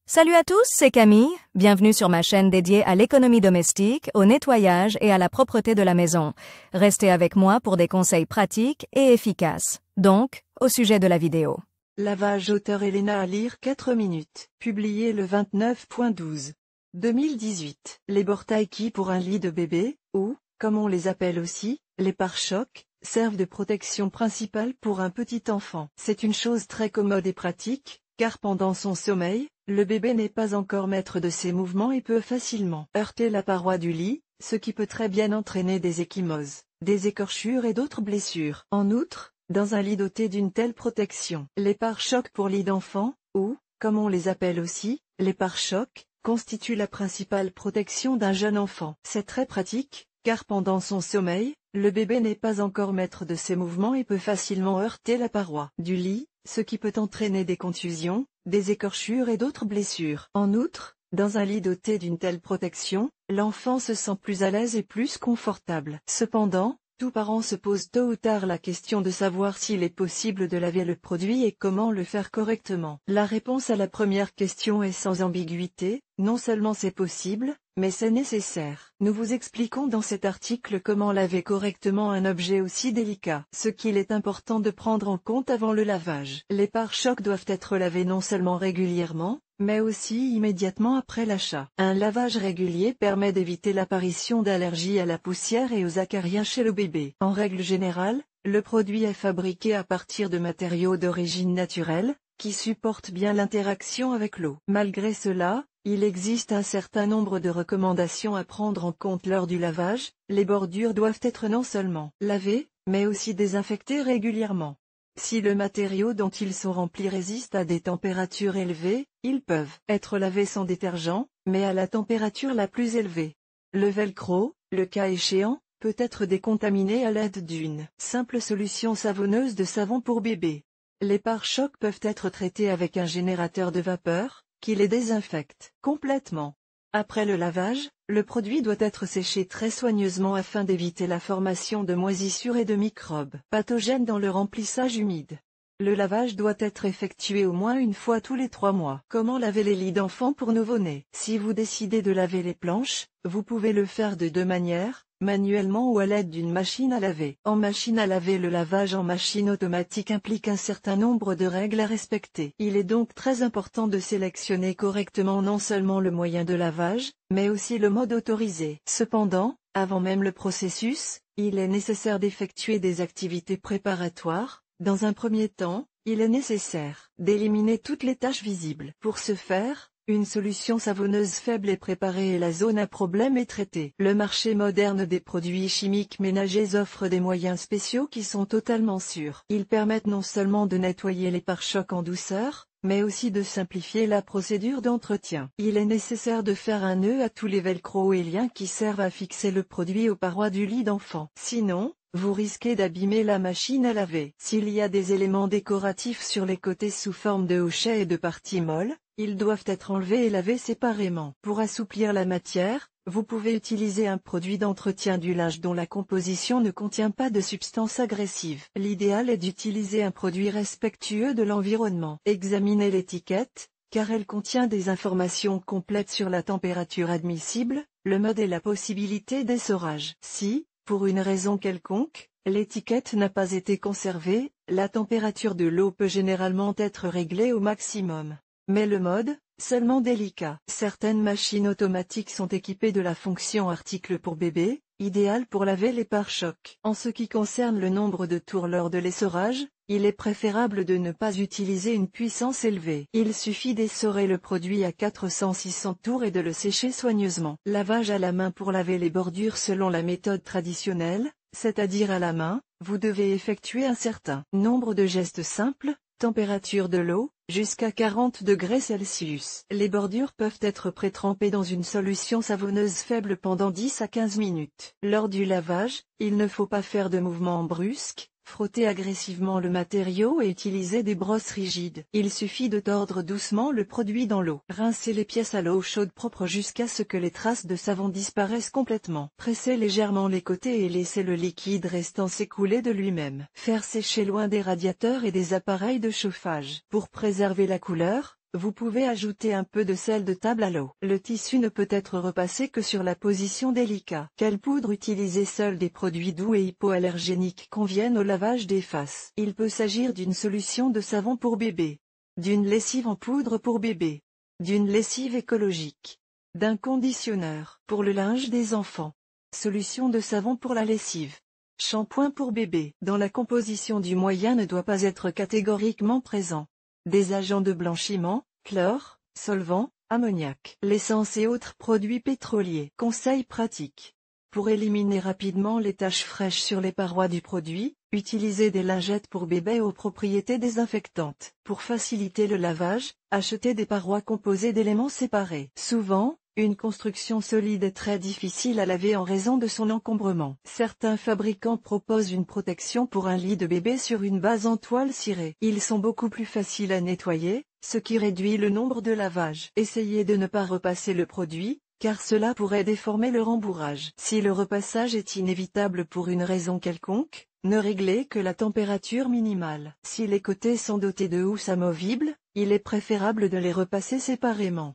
Salut à tous, c'est Camille. Bienvenue sur ma chaîne dédiée à l'économie domestique, au nettoyage et à la propreté de la maison. Restez avec moi pour des conseils pratiques et efficaces. Donc, au sujet de la vidéo. Lavage auteur Elena à lire 4 minutes. Publié le 29.12. 2018. Les Bortaiki pour un lit de bébé, ou, comme on les appelle aussi, les pare-chocs, servent de protection principale pour un petit enfant. C'est une chose très commode et pratique, car pendant son sommeil, le bébé n'est pas encore maître de ses mouvements et peut facilement heurter la paroi du lit, ce qui peut très bien entraîner des ecchymoses, des écorchures et d'autres blessures. En outre, dans un lit doté d'une telle protection, les pare-chocs pour lit d'enfant, ou, comme on les appelle aussi, les pare-chocs, constituent la principale protection d'un jeune enfant. C'est très pratique, car pendant son sommeil, le bébé n'est pas encore maître de ses mouvements et peut facilement heurter la paroi du lit, ce qui peut entraîner des contusions, des écorchures et d'autres blessures. En outre, dans un lit doté d'une telle protection, l'enfant se sent plus à l'aise et plus confortable. Cependant, tout parent se pose tôt ou tard la question de savoir s'il est possible de laver le produit et comment le faire correctement. La réponse à la première question est sans ambiguïté, non seulement c'est possible, mais c'est nécessaire. Nous vous expliquons dans cet article comment laver correctement un objet aussi délicat. Ce qu'il est important de prendre en compte avant le lavage. Les pare-chocs doivent être lavés non seulement régulièrement, mais aussi immédiatement après l'achat. Un lavage régulier permet d'éviter l'apparition d'allergies à la poussière et aux acariens chez le bébé. En règle générale, le produit est fabriqué à partir de matériaux d'origine naturelle, qui supportent bien l'interaction avec l'eau. Malgré cela, il existe un certain nombre de recommandations à prendre en compte lors du lavage. Les bordures doivent être non seulement lavées, mais aussi désinfectées régulièrement. Si le matériau dont ils sont remplis résiste à des températures élevées, ils peuvent être lavés sans détergent, mais à la température la plus élevée. Le velcro, le cas échéant, peut être décontaminé à l'aide d'une simple solution savonneuse de savon pour bébé. Les pare-chocs peuvent être traités avec un générateur de vapeur, qui les désinfecte complètement. Après le lavage, le produit doit être séché très soigneusement afin d'éviter la formation de moisissures et de microbes pathogènes dans le remplissage humide. Le lavage doit être effectué au moins une fois tous les 3 mois. Comment laver les lits d'enfants pour nouveau-nés? Si vous décidez de laver les planches, vous pouvez le faire de 2 manières, manuellement ou à l'aide d'une machine à laver. En machine à laver, le lavage en machine automatique implique un certain nombre de règles à respecter. Il est donc très important de sélectionner correctement non seulement le moyen de lavage, mais aussi le mode autorisé. Cependant, avant même le processus, il est nécessaire d'effectuer des activités préparatoires. Dans un premier temps, il est nécessaire d'éliminer toutes les taches visibles. Pour ce faire, une solution savonneuse faible est préparée et la zone à problème est traitée. Le marché moderne des produits chimiques ménagers offre des moyens spéciaux qui sont totalement sûrs. Ils permettent non seulement de nettoyer les pare-chocs en douceur, mais aussi de simplifier la procédure d'entretien. Il est nécessaire de faire un nœud à tous les velcro et liens qui servent à fixer le produit aux parois du lit d'enfant. Sinon, vous risquez d'abîmer la machine à laver. S'il y a des éléments décoratifs sur les côtés sous forme de hochets et de parties molles, ils doivent être enlevés et lavés séparément. Pour assouplir la matière, vous pouvez utiliser un produit d'entretien du linge dont la composition ne contient pas de substances agressives. L'idéal est d'utiliser un produit respectueux de l'environnement. Examinez l'étiquette, car elle contient des informations complètes sur la température admissible, le mode et la possibilité d'essorage. Si, pour une raison quelconque, l'étiquette n'a pas été conservée, la température de l'eau peut généralement être réglée au maximum. Mais le mode, seulement délicat. Certaines machines automatiques sont équipées de la fonction article pour bébé, idéale pour laver les pare-chocs. En ce qui concerne le nombre de tours lors de l'essorage, il est préférable de ne pas utiliser une puissance élevée. Il suffit d'essorer le produit à 400-600 tours et de le sécher soigneusement. Lavage à la main. Pour laver les bordures selon la méthode traditionnelle, c'est-à-dire à la main, vous devez effectuer un certain nombre de gestes simples. Température de l'eau, jusqu'à 40 degrés Celsius. Les bordures peuvent être pré-trempées dans une solution savonneuse faible pendant 10 à 15 minutes. Lors du lavage, il ne faut pas faire de mouvements brusques, frotter agressivement le matériau et utiliser des brosses rigides. Il suffit de tordre doucement le produit dans l'eau. Rincez les pièces à l'eau chaude propre jusqu'à ce que les traces de savon disparaissent complètement. Pressez légèrement les côtés et laissez le liquide restant s'écouler de lui-même. Faire sécher loin des radiateurs et des appareils de chauffage. Pour préserver la couleur, Vous pouvez ajouter un peu de sel de table à l'eau. Le tissu ne peut être repassé que sur la position délicate. Quelle poudre utiliser? Seuls des produits doux et hypoallergéniques conviennent au lavage des faces. Il peut s'agir d'une solution de savon pour bébé, d'une lessive en poudre pour bébé, d'une lessive écologique, d'un conditionneur pour le linge des enfants, solution de savon pour la lessive, shampoing pour bébé. Dans la composition du moyen ne doit pas être catégoriquement présent des agents de blanchiment, chlore, solvant, ammoniac, l'essence et autres produits pétroliers. Conseils pratiques. Pour éliminer rapidement les taches fraîches sur les parois du produit, utilisez des lingettes pour bébé aux propriétés désinfectantes. Pour faciliter le lavage, achetez des parois composées d'éléments séparés. Souvent, une construction solide est très difficile à laver en raison de son encombrement. Certains fabricants proposent une protection pour un lit de bébé sur une base en toile cirée. Ils sont beaucoup plus faciles à nettoyer, ce qui réduit le nombre de lavages. Essayez de ne pas repasser le produit, car cela pourrait déformer le rembourrage. Si le repassage est inévitable pour une raison quelconque, ne réglez que la température minimale. Si les côtés sont dotés de housse amovible, il est préférable de les repasser séparément.